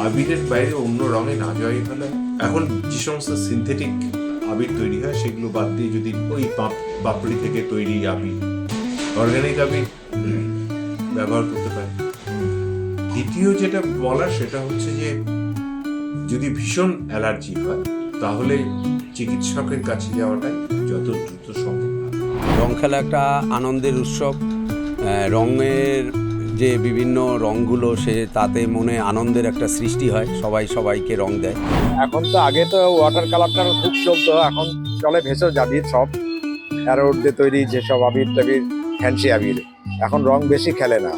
আবিরের বাইরে অন্য রঙে না যাওয়াই ভালো। এখন যে সমস্ত সিনথেটিক আবির তৈরি হয় সেগুলো বাদ দিয়ে যদি ওই পাপড়ি থেকে তৈরি আবির, অর্গানিক আবির ব্যবহার করতে পারে। দ্বিতীয় যেটা বলার সেটা হচ্ছে যে যদি ভীষণ অ্যালার্জি হয় তাহলে চিকিৎসকের কাছে যাওয়াটাই যত দ্রুত সম্ভব। রং খেলা একটা আনন্দের উৎসব। রঙের যে বিভিন্ন রঙগুলো সে তাতে মনে আনন্দের একটা সৃষ্টি হয়, সবাই সবাইকে রং দেয়। এখন তো আগে তো ওয়াটার কালারটার খুব চলতো, এখন চলে ভেষজ আবির, সব অ্যারোড দিয়ে তৈরি যেসব আবির টাবির, ফ্যান্সি আবির, এখন রং বেশি খেলে না।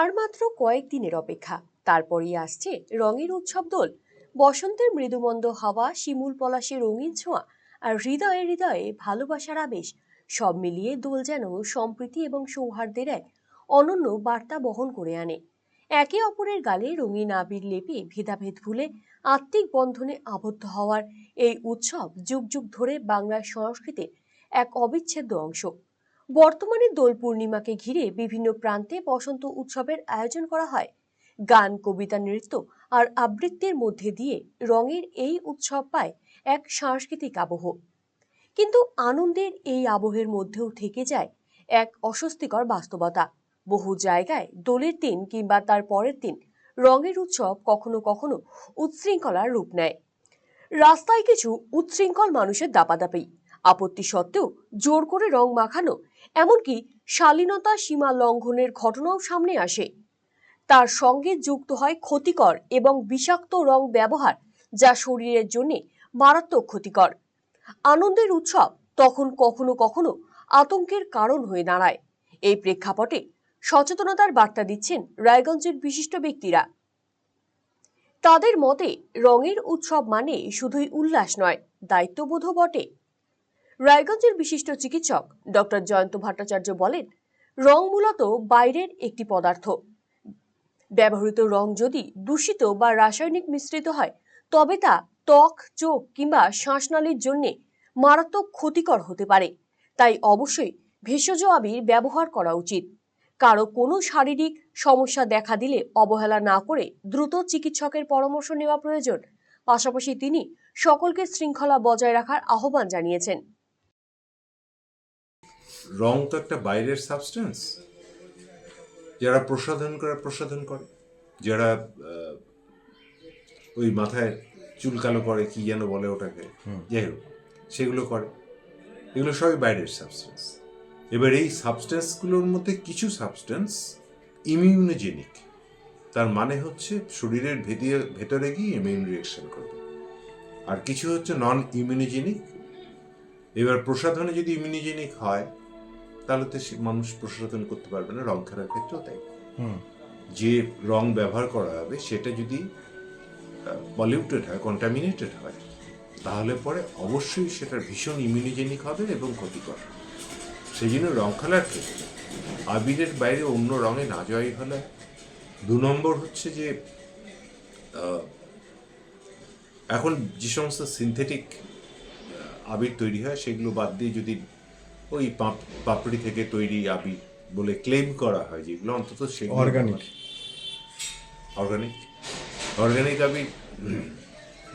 আর মাত্র কয়েকদিনের অপেক্ষা, তারপরই আসছে রঙের উৎসব দোল। বসন্তের মৃদুমন্দ হাওয়া, শিমুল পলাশের রঙিন ছোঁয়া আর হৃদয়ে হৃদয়ে ভালোবাসার আবেশ, সব মিলিয়ে দোল যেন সম্প্রীতি এবং সৌহার্দ্যের এক অনন্য বার্তা বহন করে আনে। একে অপরের গালে রঙিন আবির লেপে ভেদাভেদ ভুলে আত্মিক বন্ধনে আবদ্ধ হওয়ার এই উৎসব যুগ যুগ ধরে বাংলার সংস্কৃতির এক অবিচ্ছেদ্য অংশ। বর্তমানে দোল পূর্ণিমাকে ঘিরে বিভিন্ন প্রান্তে বসন্ত উৎসবের আয়োজন করা হয়। গান, কবিতা, নৃত্য আর আবৃত্তির মধ্যে দিয়ে রঙের এই উৎসব পায় এক সাংস্কৃতিক আবহ। কিন্তু আনন্দের এই আবহের মধ্যেও থেকে যায় এক অস্বস্তিকর বাস্তবতা। বহু জায়গায় দোলের দিন কিংবা তার পরের দিন রঙের উৎসব কখনো কখনো উচ্ছৃঙ্খলার রূপ নেয়। রাস্তায় কিছু উচ্ছৃঙ্খল মানুষের দাপাদাপি, আপত্তি সত্ত্বেও জোর করে রং মাখানো, এমনকি শালীনতা সীমা লঙ্ঘনের ঘটনাও সামনে আসে। তার সঙ্গে যুক্ত হয় ক্ষতিকর এবং বিষাক্ত রং ব্যবহার, যা শরীরের জন্য মারাত্মক ক্ষতিকর। আনন্দের উৎসব তখন কখনো কখনো আতঙ্কের কারণ হয়ে দাঁড়ায়। এই প্রেক্ষাপটে সচেতনতার বার্তা দিচ্ছেন রায়গঞ্জের বিশিষ্ট ব্যক্তিরা। তাদের মতে রঙের উৎসব মানে শুধুই উল্লাস নয়, দায়িত্ববোধও বটে। রায়গঞ্জের বিশিষ্ট চিকিৎসক ডক্টর জয়ন্ত ভট্টাচার্য বলেন, রং মূলত বাইরের একটি পদার্থ। ব্যবহৃত রং যদি দূষিত বা রাসায়নিক মিশ্রিত হয় তবে তা ত্বক, চোখ কিংবা শ্বাসনালীর জন্য মারাত্মক ক্ষতিকর হতে পারে। তাই অবশ্যই ভেষজ আবির ব্যবহার করা উচিত। কারো কোনো শারীরিক সমস্যা দেখা দিলে অবহেলা না করে দ্রুত চিকিৎসকের পরামর্শ নেওয়া প্রয়োজন। পাশাপাশি তিনি সকলকে শৃঙ্খলা বজায় রাখার আহ্বান জানিয়েছেন। রং তো একটা বাইরের সাবস্টেন্স। যারা প্রসাধন করে, যারা ওই মাথায় চুল কালো করে, কি যেন বলে ওটাকে, যাই হোক, সেগুলো করে, এগুলো সবই বাইরের সাবস্টেন্স। এবার এই সাবস্টেন্সগুলোর মধ্যে কিছু সাবস্টেন্স ইমিউনোজেনিক, তার মানে হচ্ছে শরীরের ভেতরে গিয়ে ইমিউন রিঅ্যাকশন করবে, আর কিছু হচ্ছে নন ইমিউনোজেনিক। এবার প্রসাধনে যদি ইমিউনোজেনিক হয় তাহলে তো মানুষ প্রসাধন করতে পারবে না। রং খেলার ক্ষেত্রেও তাই। যে রং ব্যবহার করা হবে সেটা যদি পলিউটেড হয়, কন্টামিনেটেড হয়, তাহলে পরে অবশ্যই সেটা ভীষণ ইমিউনোজেনিক হবে এবং ক্ষতিকর। সেই জন্য রং খেলার ক্ষেত্রে আবিরের বাইরে অন্য রঙে না যাওয়াই ভালো। 2 নম্বর হচ্ছে যে এখন যে সমস্ত সিনথেটিক আবির তৈরি হয় সেগুলো বাদ দিয়ে যদি ওই পাপড়ি থেকে তৈরি আবির বলে ক্লেম করা হয়, যেগুলো অন্তত সেগুলো অর্গানিক আবির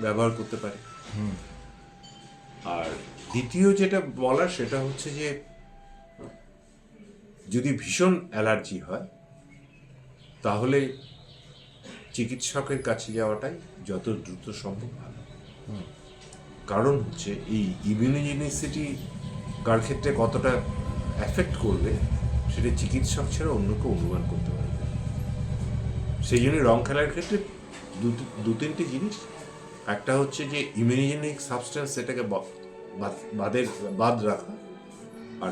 ব্যবহার করতে পারে। আর দ্বিতীয় যেটা বলার সেটা হচ্ছে যে যদি ভীষণ অ্যালার্জি হয় তাহলে চিকিৎসকের কাছে যাওয়াটাই যত দ্রুত সম্ভব ভালো। কারণ হচ্ছে এই ইমিউনোজেনিসিটি কার ক্ষেত্রে কতটা এফেক্ট করবে সেটা চিকিৎসক ছাড়া অন্য কেউ অনুমান করতে পারবে। সেই জন্য রং খেলার ক্ষেত্রে 2-3টি জিনিস। একটা হচ্ছে যে ইমিউনোজেনিক সাবস্টেন্স, সেটাকে বাদ রাখা, আর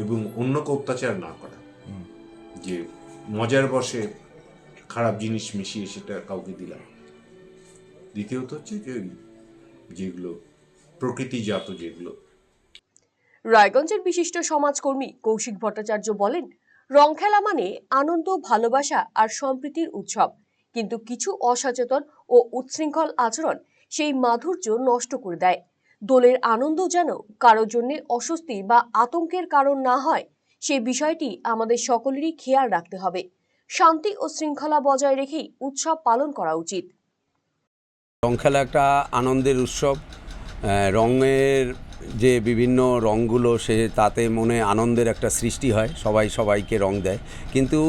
এবং অন্যকে অত্যাচার না করা, যে মজার বসে খারাপ জিনিস মিশিয়ে সেটা কাউকে দিলাম। দ্বিতীয়ত হচ্ছে যে যেগুলো প্রকৃতিজাত যেগুলো। রায়গঞ্জের বিশিষ্ট সমাজকর্মী কৌশিক ভট্টাচার্য বলেন, রং খেলা মানে আনন্দ, ভালোবাসা আর সম্প্রীতির উৎসব। কিন্তু কিছু অসচেতন ও উচ্ছৃঙ্খল আচরণ সেই মাধুর্য নষ্ট করে দেয়। দোলের আনন্দ যেন কারোর জন্য অস্বস্তি বা আতঙ্কের কারণ না হয়, সেই বিষয়টি আমাদের সকলেরই খেয়াল রাখতে হবে। শান্তি ও শৃঙ্খলা বজায় রেখেই উৎসব পালন করা উচিত। রং খেলা একটা আনন্দের উৎসব। রঙের যে বিভিন্ন রঙগুলো সে তাতে মনে আনন্দের একটা সৃষ্টি হয়, সবাই সবাইকে রং দেয়। কিন্তু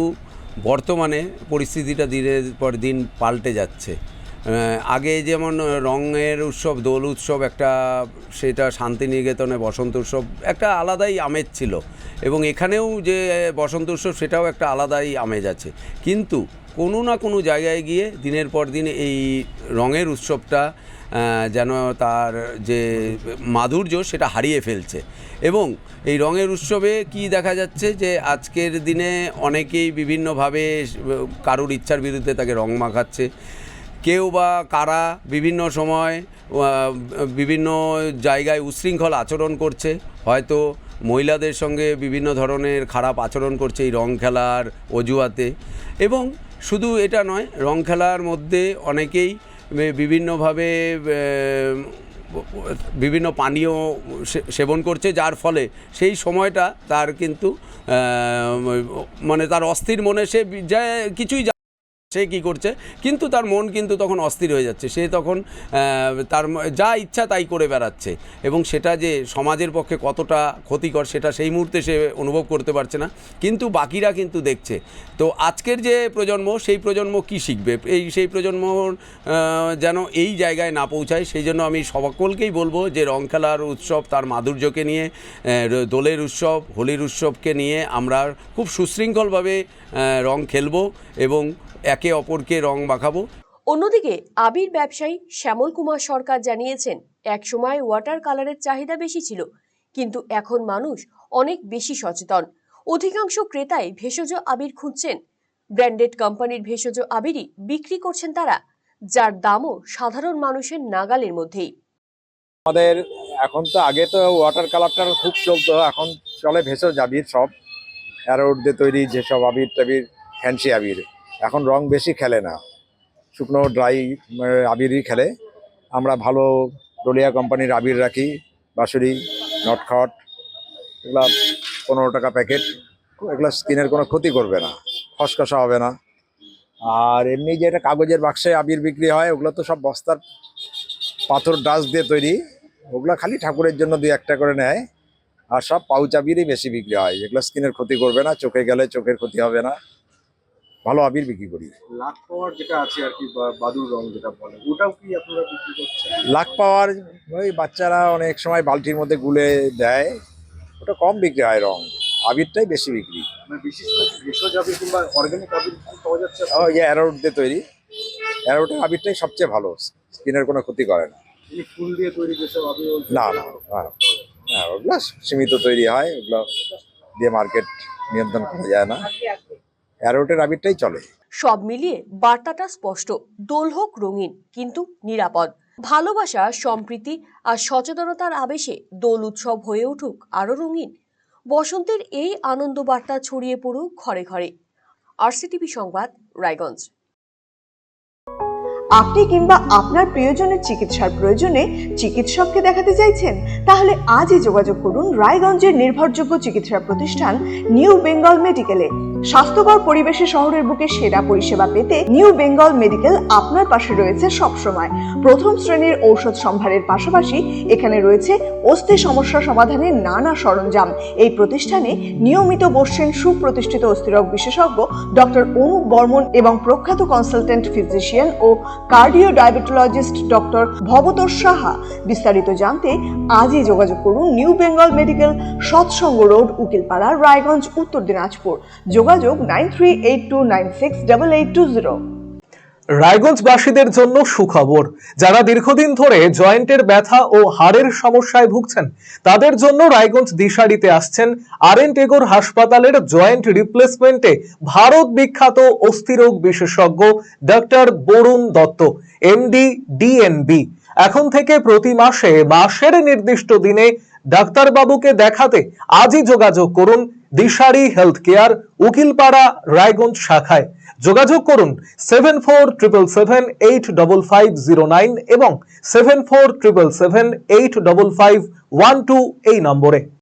বর্তমানে পরিস্থিতিটা দিনের পর দিন পাল্টে যাচ্ছে। আগে যেমন রঙের উৎসব, দোল উৎসব একটা, সেটা শান্তিনিকেতনে বসন্ত উৎসব একটা আলাদাই আমেজ ছিল, এবং এখানেও যে বসন্ত উৎসব সেটাও একটা আলাদাই আমেজ আছে। কিন্তু কোনো না কোনো জায়গায় গিয়ে দিনের পর দিন এই রঙের উৎসবটা যেন তার যে মাধুর্য সেটা হারিয়ে ফেলছে। এবং এই রঙের উৎসবে কি দেখা যাচ্ছে যে আজকের দিনে অনেকেই বিভিন্নভাবে কারুর ইচ্ছার বিরুদ্ধে তাকে রং মাখাচ্ছে। কেউ বা কারা বিভিন্ন সময় বিভিন্ন জায়গায় উচ্ছৃঙ্খল আচরণ করছে, হয়তো মহিলাদের সঙ্গে বিভিন্ন ধরনের খারাপ আচরণ করছে এই রং খেলার অজুহাতে। এবং শুধু এটা নয়, রং খেলার মধ্যে অনেকেই বিভিন্নভাবে বিভিন্ন পানীয় সেবন করছে, যার ফলে সেই সময়টা তার কিন্তু মানে তার অস্থির মনে সে কিছুই সে কী করছে, কিন্তু তার মন কিন্তু তখন অস্থির হয়ে যাচ্ছে। সে তখন তার যা ইচ্ছা তাই করে বেড়াচ্ছে, এবং সেটা যে সমাজের পক্ষে কতটা ক্ষতিকর সেটা সেই মুহূর্তে সে অনুভব করতে পারছে না, কিন্তু বাকিরা কিন্তু দেখছে। তো আজকের যে প্রজন্ম, সেই প্রজন্ম কি শিখবে? সেই প্রজন্ম যেন এই জায়গায় না পৌঁছায়, সেই জন্য আমি সকলকেই বলবো যে রং খেলার উৎসব তার মাধুর্যকে নিয়ে, দোলের উৎসব, হোলির উৎসবকে নিয়ে আমরা খুব সুশৃঙ্খলভাবে রং খেলবো এবং একে অপরকে রং মাখাবো। অন্যদিকে আবির ব্যবসায়ী শ্যামল কুমার সরকার জানিয়েছেন, একসময় ওয়াটার কালারের চাহিদা বেশি ছিল, কিন্তু এখন মানুষ অনেক বেশি সচেতন। অধিকাংশ ক্রেতাই ভেষজ আবির খুঁজছেন। ব্র্যান্ডেড কোম্পানির ভেষজ আবিরই বিক্রি করছেন তারা, যার দামও সাধারণ মানুষের নাগালের মধ্যেই। আমাদের এখন তো, আগে তো ওয়াটার কালারটার খুব চলতো, এখন চলে ভেষজ আবির সব, অ্যারোড দিয়ে তৈরি যেসব আবির টাবির, ফ্যান্সি আবির। এখন রং বেশি খেলে না, শুকনো ড্রাই আবিরই খেলে। আমরা ভালো ডলিয়া কোম্পানির আবির রাখি, বাঁশুরি, নটখট, এগুলা 15 টাকা প্যাকেট। এগুলো স্কিনের কোনো ক্ষতি করবে না, খসখসা হবে না। আর এমনি যেটা কাগজের বাক্সে আবির বিক্রি হয়, ওগুলো তো সব বস্তার পাথর ডাস্ট দিয়ে তৈরি, ওগুলো খালি ঠাকুরের জন্য 2-1টা করে নেয়। আর সব পাউচ আবিরই বেশি বিক্রি হয়, যেগুলো স্কিনের ক্ষতি করবে না, চোখে গেলে চোখের ক্ষতি হবে না, ভালো আবির বিক্রি করি। লাখ পাওয়ার যেটা আছে আর কি, বাদুর রং যেটা বলে, ওটাও কি আপনারা বিক্রি করছেন? লাখ পাওয়ার ওই বাচ্চারা অনেক সময় বালতির মধ্যে গুলে দেয়, ওটা কম বিক্রি হয়, রং আবিরটাই বেশি বিক্রি। মানে বিশেষ করে ভেষজ আবির কিংবা অর্গানিক আবির পাওয়া যাচ্ছে? ওই অ্যারোড দিয়ে তৈরি, অ্যারোডের আবিরটাই সবচেয়ে ভালো, স্কিনের কোনো ক্ষতি করে না। এই ফুল দিয়ে তৈরি যেসব আবির, না না, হ্যাঁ ওগুলো সীমিত তৈরি হয়, ওগুলো দিয়ে মার্কেট নিয়ন্ত্রণ করা যায় না, অ্যারোডের আবিরটাই চলে। সব মিলিয়ে বার্তাটা স্পষ্ট, দোল হোক রঙিন কিন্তু নিরাপদ। ভালোবাসা, সম্প্রীতি আর সচেতনতার আবেশে দোল উৎসব হয়ে উঠুক আরো রঙিন। বসন্তের এই আনন্দ বার্তা ছড়িয়ে পড়ুক ঘরে ঘরে। RCTV সংবাদ, রায়গঞ্জ। আপনি কিংবা আপনার প্রিয়জনের চিকিৎসার প্রয়োজনে চিকিৎসককে দেখাতে চাইছেন? তাহলে আজই যোগাযোগ করুন রায়গঞ্জের নির্ভরযোগ্য চিকিৎসা প্রতিষ্ঠান নিউ বেঙ্গল মেডিকেলে। স্বাস্থ্যকর পরিবেশে শহরের বুকে সেরা পরিষেবা পেতে নিউ বেঙ্গল মেডিকেল আপনার পাশে রয়েছে সবসময়। প্রথম শ্রেণীর ঔষধ সম্ভারের পাশাপাশি এখানে রয়েছে অস্থি সমস্যা সমাধানের নানা সরঞ্জাম। এই প্রতিষ্ঠানে নিয়মিত বসছেন সুপ্রতিষ্ঠিত অস্থিরোগ বিশেষজ্ঞ ডক্টর অনুপ বর্মন এবং প্রখ্যাত কনসালটেন্ট ফিজিশিয়ান ও cardio diabetologist doctor Bhabatosh Saha. বিস্তারিত জানতে আজই যোগাযোগ করুন new Bengal medical, Satsang road, Ukilpara, Raiganj, Uttar Dinajpur. যোগাযোগ 9382968820। রায়গঞ্জবাসীদের জন্য সুখবর, যারা দীর্ঘদিন ধরে জয়েন্টের ব্যথা ও হাড়ের সমস্যায় ভুগছেন তাদের জন্য রায়গঞ্জ দিশারিতে আসছেন আরএন-টেগোর হাসপাতালের জয়েন্ট রিপ্লেসমেন্টে ভারত বিখ্যাত অস্থিরোগ বিশেষজ্ঞ doctor Barun Dutta, MD, DNB। এখন থেকে প্রতি মাসের নির্দিষ্ট দিনে ডাক্তারবাবুকে দেখাতে আজই যোগাযোগ করুন দিশারি হেলথ কেয়ার, উকিলপাড়া, রায়গঞ্জ শাখায়। যোগাযোগ করুন 7477785509 এবং 7477785512 এই নম্বরে।